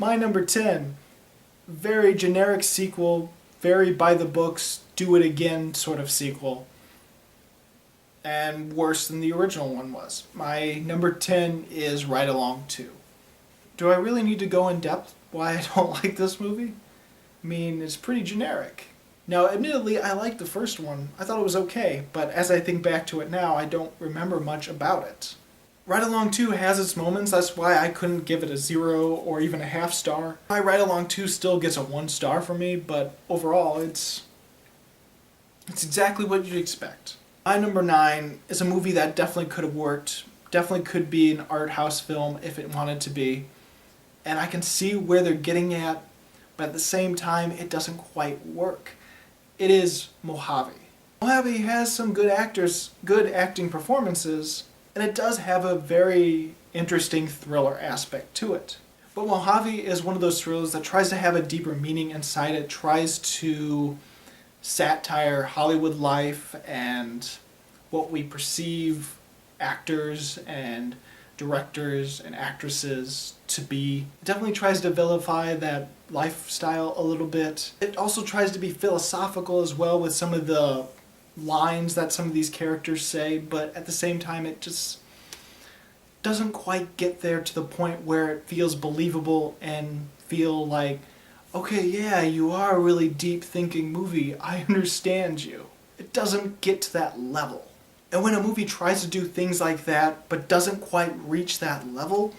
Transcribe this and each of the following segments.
My number 10, very generic sequel, very by the books, do it again sort of sequel. And worse than the original one was. My number 10 is Ride Along 2. Do I really need to go in depth why I don't like this movie? I mean, it's pretty generic. Now, admittedly, I liked the first one. I thought it was okay, but as I think back to it now, I don't remember much about it. Ride Along 2 has its moments, that's why I couldn't give it a 0 or even a half star. My Ride Along 2 still gets a 1 star from me, but overall, it's exactly what you'd expect. My number 9 is a movie that definitely could have worked, definitely could be an art house film if it wanted to be, and I can see where they're getting at, but at the same time, it doesn't quite work. It is Mojave. Mojave has some good actors, good acting performances, and it does have a very interesting thriller aspect to it. But Mojave is one of those thrillers that tries to have a deeper meaning inside it, tries to satire Hollywood life and what we perceive actors and directors and actresses to be. It definitely tries to vilify that lifestyle a little bit. It also tries to be philosophical as well with some of the lines that some of these characters say, but at the same time it just doesn't quite get there to the point where it feels believable and feel like, okay, yeah, you are a really deep thinking movie, I understand you. It doesn't get to that level. And when a movie tries to do things like that but doesn't quite reach that level,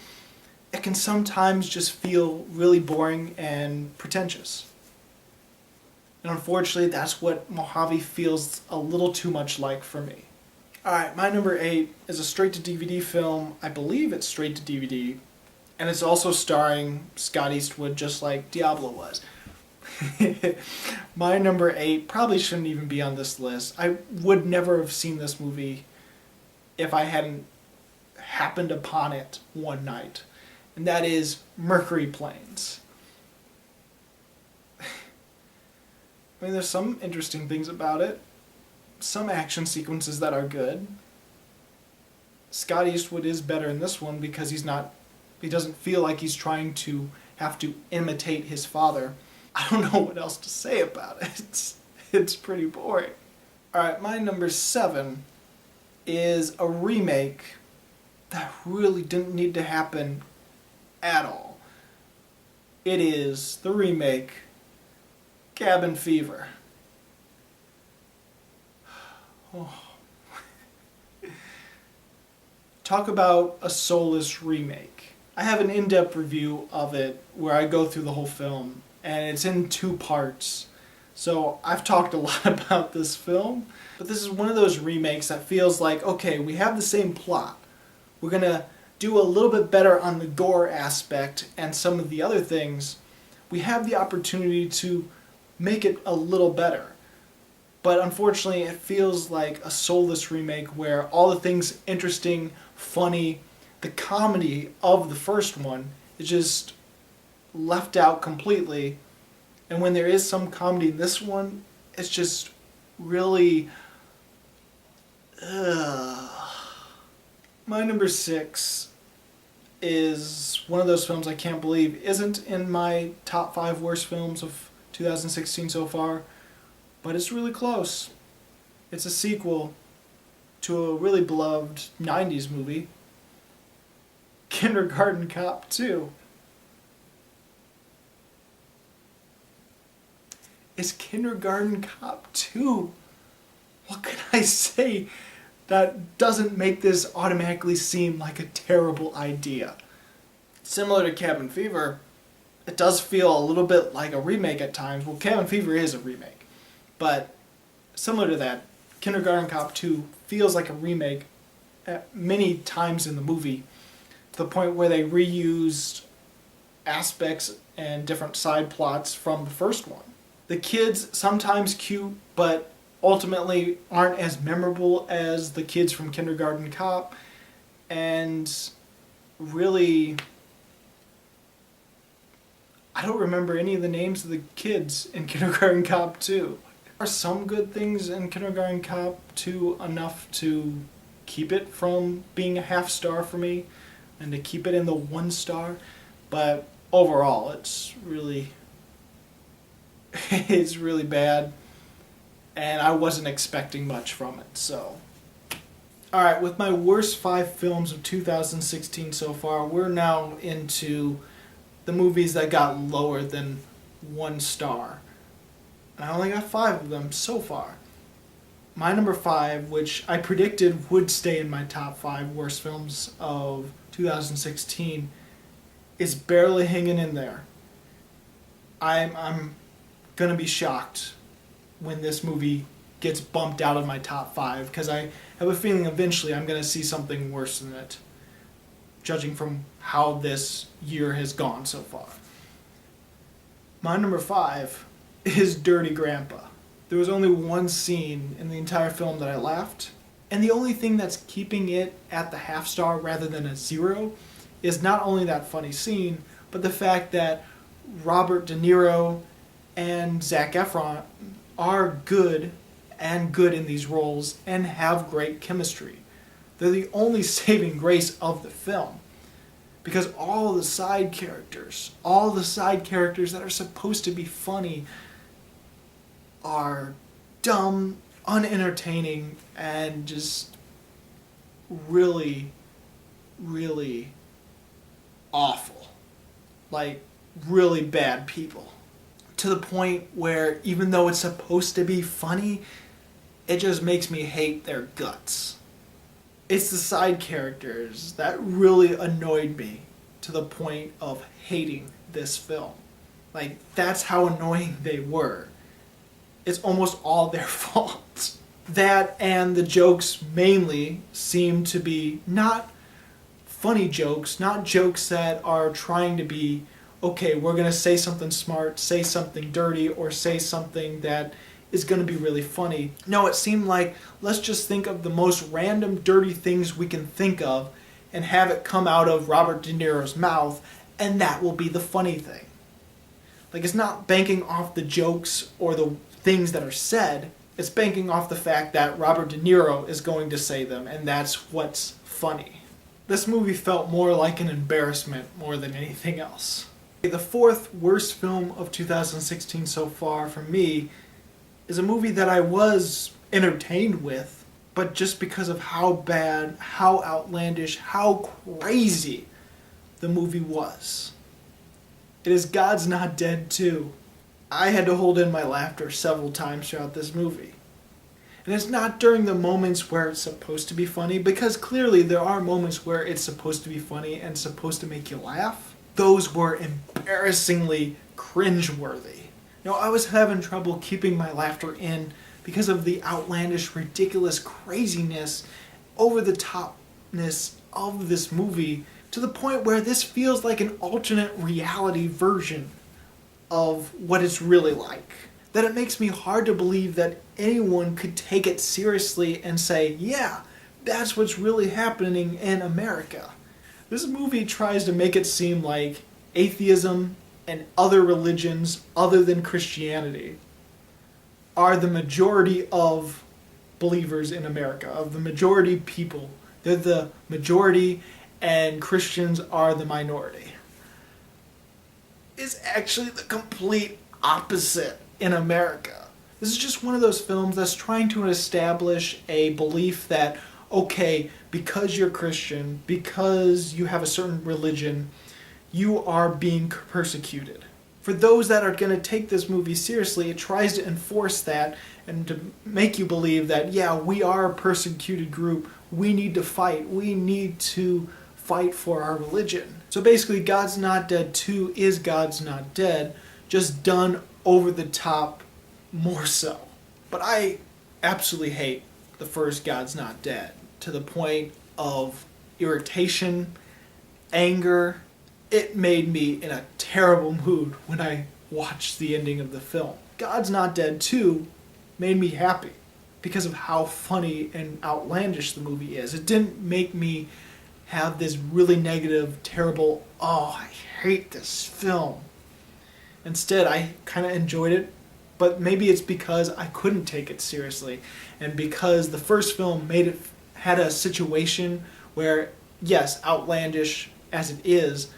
it can sometimes just feel really boring and pretentious. And unfortunately, that's what Mojave feels a little too much like for me. Alright, my number 8 is a straight-to-DVD film. I believe it's straight-to-DVD. And it's also starring Scott Eastwood, just like Diablo was. My number 8 probably shouldn't even be on this list. I would never have seen this movie if I hadn't happened upon it one night. And that is Mercury Planes. I mean, there's some interesting things about it. Some action sequences that are good. Scott Eastwood is better in this one because he doesn't feel like he's trying to have to imitate his father. I don't know what else to say about it. It's pretty boring. Alright, my number 7 is a remake that really didn't need to happen at all. It is the remake Cabin Fever. Oh. Talk about a soulless remake. I have an in-depth review of it where I go through the whole film, and it's in 2 parts. So I've talked a lot about this film, but this is one of those remakes that feels like, okay, we have the same plot. We're gonna do a little bit better on the gore aspect and some of the other things. We have the opportunity to make it a little better. But unfortunately, it feels like a soulless remake where all the things interesting, funny, the comedy of the first one is just left out completely. And when there is some comedy in this one, it's just really... My number 6 is one of those films I can't believe isn't in my top 5 worst films of 2016 so far, but it's really close. It's a sequel to a really beloved 90s movie, Kindergarten Cop 2. It's Kindergarten Cop 2. What can I say that doesn't make this automatically seem like a terrible idea? Similar to Cabin Fever, it does feel a little bit like a remake at times. Well, Cabin Fever is a remake. But similar to that, Kindergarten Cop 2 feels like a remake at many times in the movie, to the point where they reused aspects and different side plots from the first one. The kids, sometimes cute, but ultimately aren't as memorable as the kids from Kindergarten Cop, and really, I don't remember any of the names of the kids in Kindergarten Cop 2. There are some good things in Kindergarten Cop 2 enough to keep it from being a half star for me and to keep it in the 1 star, but overall, it's really it's really bad, and I wasn't expecting much from it. So, all right, with my worst 5 films of 2016 so far, we're now into the movies that got lower than 1 star. And I only got 5 of them so far. My number 5, which I predicted would stay in my top 5 worst films of 2016, is barely hanging in there. I'm gonna be shocked when this movie gets bumped out of my top 5, because I have a feeling eventually I'm gonna see something worse than it, judging from how this year has gone so far. My number 5 is Dirty Grandpa. There was only 1 scene in the entire film that I laughed, and the only thing that's keeping it at the half star rather than a 0 is not only that funny scene, but the fact that Robert De Niro and Zac Efron are good in these roles and have great chemistry. They're the only saving grace of the film. Because all the side characters that are supposed to be funny are dumb, unentertaining, and just really, really awful. Like, really bad people. To the point where, even though it's supposed to be funny, it just makes me hate their guts. It's the side characters that really annoyed me to the point of hating this film. Like, that's how annoying they were. It's almost all their fault. That and the jokes mainly seem to be not funny jokes, not jokes that are trying to be, okay, we're going to say something smart, say something dirty, or say something that is going to be really funny. No, it seemed like, let's just think of the most random dirty things we can think of and have it come out of Robert De Niro's mouth, and that will be the funny thing. Like, it's not banking off the jokes or the things that are said, it's banking off the fact that Robert De Niro is going to say them, and that's what's funny. This movie felt more like an embarrassment more than anything else. The 4th worst film of 2016 so far for me is a movie that I was entertained with, but just because of how bad, how outlandish, how crazy the movie was. It is God's Not Dead 2. I had to hold in my laughter several times throughout this movie. And it's not during the moments where it's supposed to be funny, because clearly there are moments where it's supposed to be funny and supposed to make you laugh. Those were embarrassingly cringeworthy. Now, I was having trouble keeping my laughter in because of the outlandish, ridiculous craziness, over-the-topness of this movie, to the point where this feels like an alternate reality version of what it's really like. That it makes me hard to believe that anyone could take it seriously and say, yeah, that's what's really happening in America. This movie tries to make it seem like atheism and other religions other than Christianity are the majority of believers in America, of the majority people. They're the majority and Christians are the minority. It's actually the complete opposite in America. This is just one of those films that's trying to establish a belief that, okay, because you're Christian, because you have a certain religion, you are being persecuted. For those that are going to take this movie seriously, it tries to enforce that and to make you believe that, yeah, we are a persecuted group. We need to fight. We need to fight for our religion. So basically, God's Not Dead 2 is God's Not Dead, just done over the top more so. But I absolutely hate the first God's Not Dead, to the point of irritation, anger. It made me in a terrible mood when I watched the ending of the film. God's Not Dead 2 made me happy because of how funny and outlandish the movie is. It didn't make me have this really negative, terrible, oh, I hate this film. Instead, I kind of enjoyed it, but maybe it's because I couldn't take it seriously, and because the first film had a situation where, yes, outlandish as it is,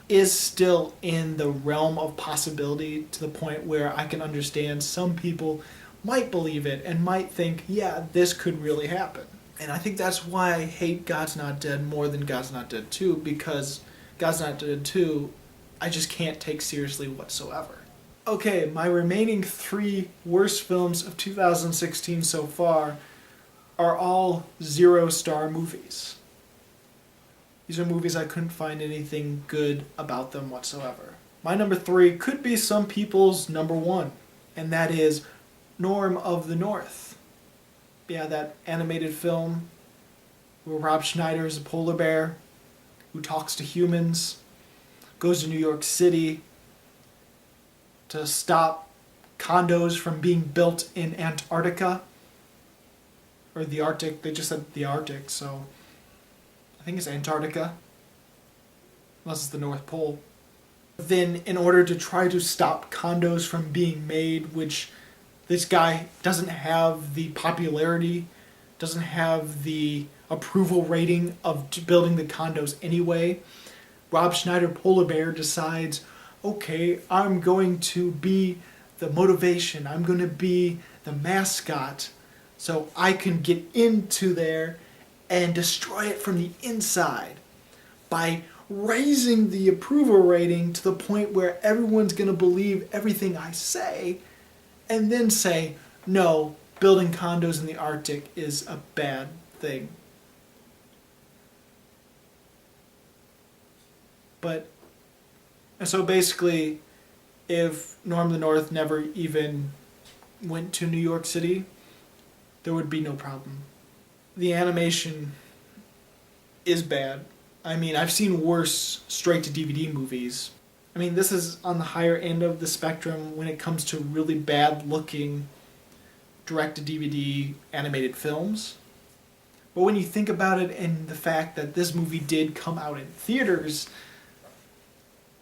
is still in the realm of possibility, to the point where I can understand some people might believe it and might think, yeah, this could really happen. And I think that's why I hate God's Not Dead more than God's Not Dead 2, because God's Not Dead 2, I just can't take seriously whatsoever. Okay, my remaining 3 worst films of 2016 so far are all 0-star movies. These are movies I couldn't find anything good about them whatsoever. My number 3 could be some people's number 1, and that is Norm of the North. Yeah, that animated film where Rob Schneider is a polar bear who talks to humans, goes to New York City to stop condos from being built in Antarctica. Or the Arctic. They just said the Arctic, so I think it's Antarctica. Unless it's the North Pole. Then, in order to try to stop condos from being made, which this guy doesn't have the popularity, doesn't have the approval rating of building the condos anyway, Rob Schneider Polar Bear decides, okay, I'm going to be the motivation, I'm going to be the mascot, so I can get into there and destroy it from the inside by raising the approval rating to the point where everyone's going to believe everything I say, and then say, no, building condos in the Arctic is a bad thing. And so basically, if Norm of the North never even went to New York City, there would be no problem. The animation is bad. I mean, I've seen worse straight-to-DVD movies. I mean, this is on the higher end of the spectrum when it comes to really bad-looking direct-to-DVD animated films. But when you think about it, and the fact that this movie did come out in theaters,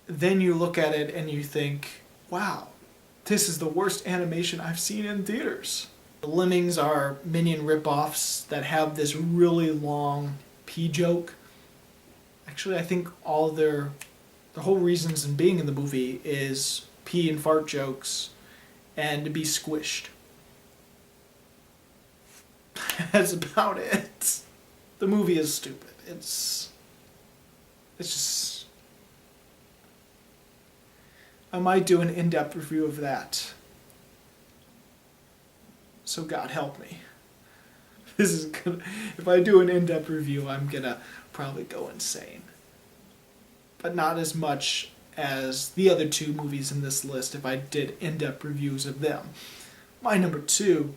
then you look at it and you think, wow, this is the worst animation I've seen in theaters. The Lemmings are Minion ripoffs that have this really long pee joke. Actually, I think the whole reasons in being in the movie is pee and fart jokes and to be squished. That's about it. The movie is stupid. It's just... I might do an in-depth review of that. So God help me. If I do an in-depth review, I'm gonna probably go insane. But not as much as the other 2 movies in this list if I did in-depth reviews of them. My number 2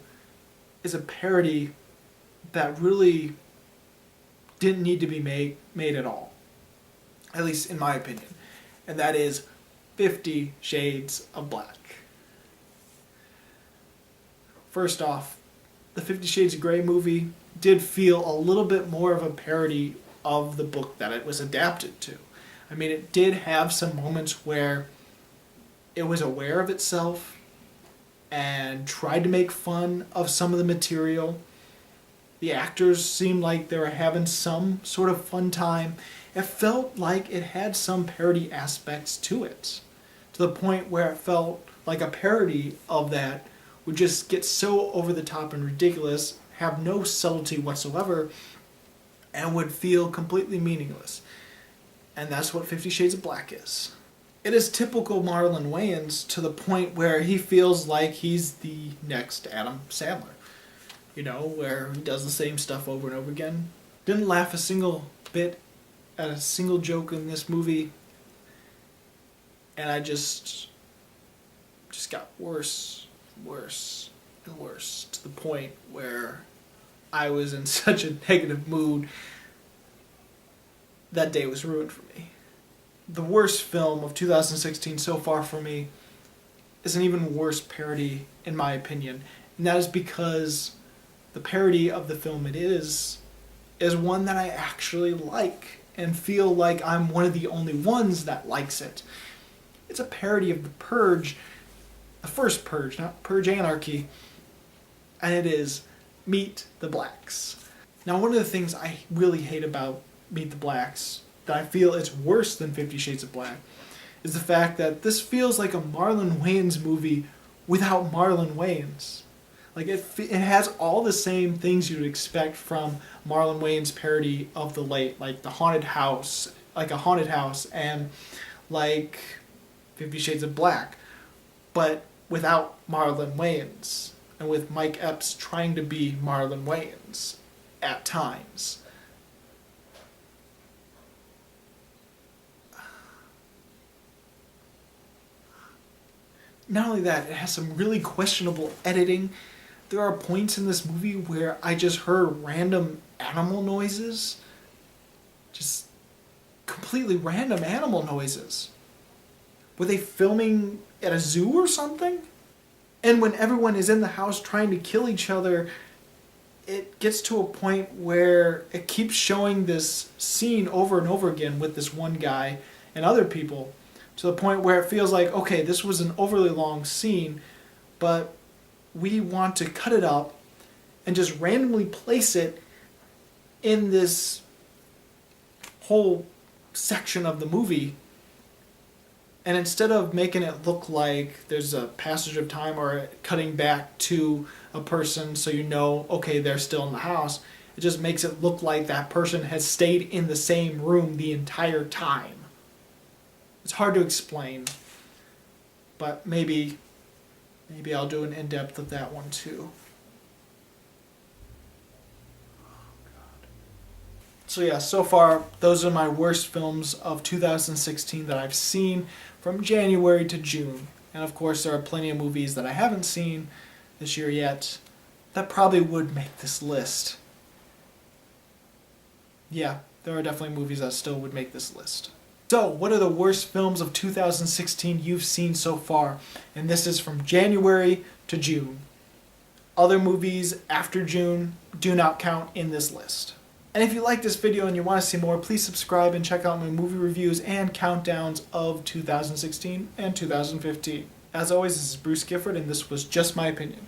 is a parody that really didn't need to be made at all. At least in my opinion. And that is 50 Shades of Black. First off, the 50 Shades of Grey movie did feel a little bit more of a parody of the book that it was adapted to. I mean, it did have some moments where it was aware of itself and tried to make fun of some of the material. The actors seemed like they were having some sort of fun time. It felt like it had some parody aspects to it, to the point where it felt like a parody of that would just get so over the top and ridiculous, have no subtlety whatsoever, and would feel completely meaningless. And that's what 50 Shades of Black is. It is typical Marlon Wayans to the point where he feels like he's the next Adam Sandler. You know, where he does the same stuff over and over again. Didn't laugh a single bit at a single joke in this movie. And I just got worse, and worse, to the point where I was in such a negative mood. That day was ruined for me. The worst film of 2016 so far for me is an even worse parody, in my opinion. And that is because the parody of the film it is one that I actually like and feel like I'm one of the only ones that likes it. It's a parody of The Purge, the first Purge, not Purge Anarchy, and it is Meet the Blacks. Now, one of the things I really hate about Meet the Blacks that I feel is worse than 50 Shades of Black is the fact that this feels like a Marlon Wayans movie without Marlon Wayans. Like it has all the same things you'd expect from Marlon Wayans' parody of the late, like the haunted house, like a haunted house, and like 50 Shades of Black, but without Marlon Wayans, and with Mike Epps trying to be Marlon Wayans at times. Not only that, it has some really questionable editing. There are points in this movie where I just heard random animal noises. Just completely random animal noises. Were they filming at a zoo or something? And when everyone is in the house trying to kill each other, it gets to a point where it keeps showing this scene over and over again with this one guy and other people, to the point where it feels like, okay, this was an overly long scene, but we want to cut it up and just randomly place it in this whole section of the movie. And instead of making it look like there's a passage of time or cutting back to a person so you know, okay, they're still in the house, it just makes it look like that person has stayed in the same room the entire time. It's hard to explain, but maybe I'll do an in-depth of that one too. So yeah, so far, those are my worst films of 2016 that I've seen from January to June. And of course, there are plenty of movies that I haven't seen this year yet that probably would make this list. Yeah, there are definitely movies that still would make this list. So, what are the worst films of 2016 you've seen so far? And this is from January to June. Other movies after June do not count in this list. And if you like this video and you want to see more, please subscribe and check out my movie reviews and countdowns of 2016 and 2015. As always, this is Bruce Gifford, and this was Just My Opinion.